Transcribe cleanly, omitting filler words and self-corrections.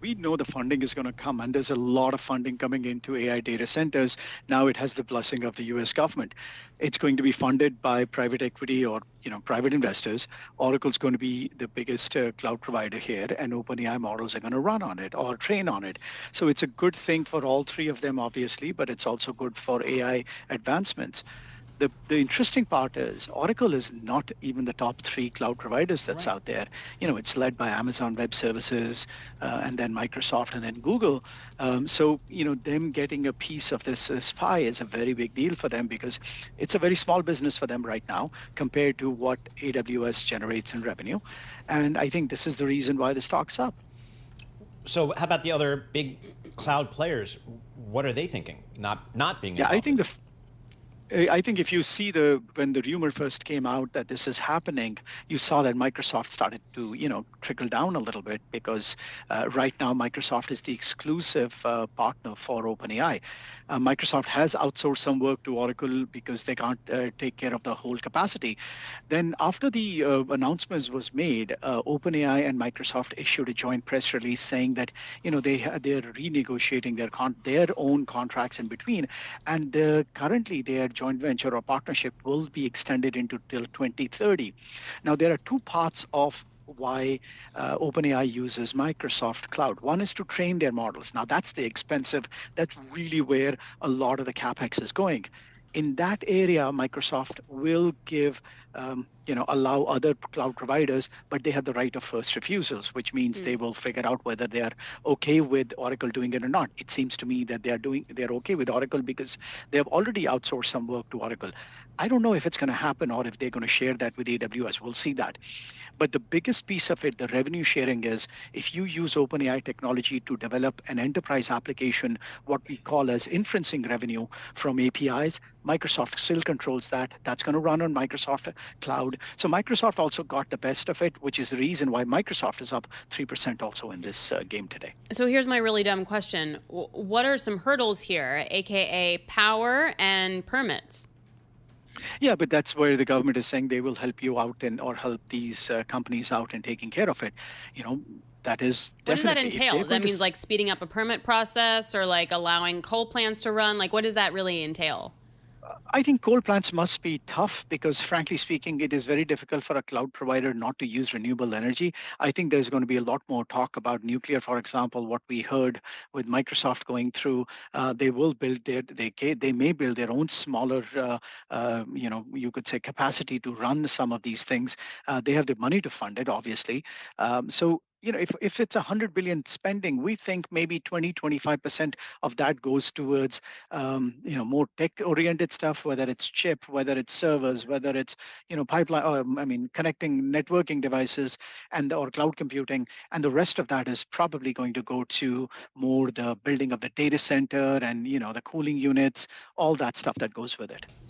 we know the funding is going to come, and there's a lot of funding coming into AI data centers. Now it has the blessing of the US government. It's going to be funded by private equity or private investors. Oracle's going to be the biggest cloud provider here, and OpenAI models are going to run on it or train on it. So it's a good thing for all three of them, obviously, but it's also good for AI advancements. The interesting part is Oracle is not even the top three cloud providers that's Right. out there. It's led by Amazon Web Services, and then Microsoft, and then Google. So them getting a piece of this pie is a very big deal for them, because it's a very small business for them right now compared to what AWS generates in revenue. And I think this is the reason why the stock's up. So how about the other big cloud players? What are they thinking? Not being Yeah, I involved think with the it? I think if you see when the rumor first came out that this is happening, you saw that Microsoft started to, trickle down a little bit, because right now Microsoft is the exclusive partner for OpenAI. Microsoft has outsourced some work to Oracle because they can't take care of the whole capacity. Then after the announcements was made, OpenAI and Microsoft issued a joint press release saying that, they're renegotiating their own contracts in between, and currently their joint venture or partnership will be extended into till 2030. Now, there are two parts of why OpenAI uses Microsoft Cloud. One is to train their models. Now, that's the expensive, that's really where a lot of the CapEx is going. In that area, Microsoft will allow other cloud providers, but they have the right of first refusals, which means they will figure out whether they are okay with Oracle doing it or not. It seems to me that they're okay with Oracle because they have already outsourced some work to Oracle. I don't know if it's going to happen or if they're going to share that with AWS. We'll see that. But the biggest piece of it, the revenue sharing, is if you use OpenAI technology to develop an enterprise application, what we call as inferencing revenue from APIs, Microsoft still controls that. That's going to run on Microsoft Cloud. So Microsoft also got the best of it, which is the reason why Microsoft is up 3% also in this game today. So here's my really dumb question. What are some hurdles here, aka power and permits? Yeah, but that's where the government is saying they will help you out or help these companies out in taking care of it. That is What does that definitely. entail? That means like speeding up a permit process, or like allowing coal plants to run? Like, what does that really entail? I think coal plants must be tough because, frankly speaking, it is very difficult for a cloud provider not to use renewable energy. I think there's going to be a lot more talk about nuclear, for example. What we heard with Microsoft going through, they will build they may build their own smaller, you could say, capacity to run some of these things. They have the money to fund it, obviously. So if it's 100 billion spending, we think maybe 20-25% of that goes towards more tech oriented stuff, whether it's chip, whether it's servers, whether it's pipeline, connecting networking devices or cloud computing. And the rest of that is probably going to go to more the building of the data center and the cooling units, all that stuff that goes with it.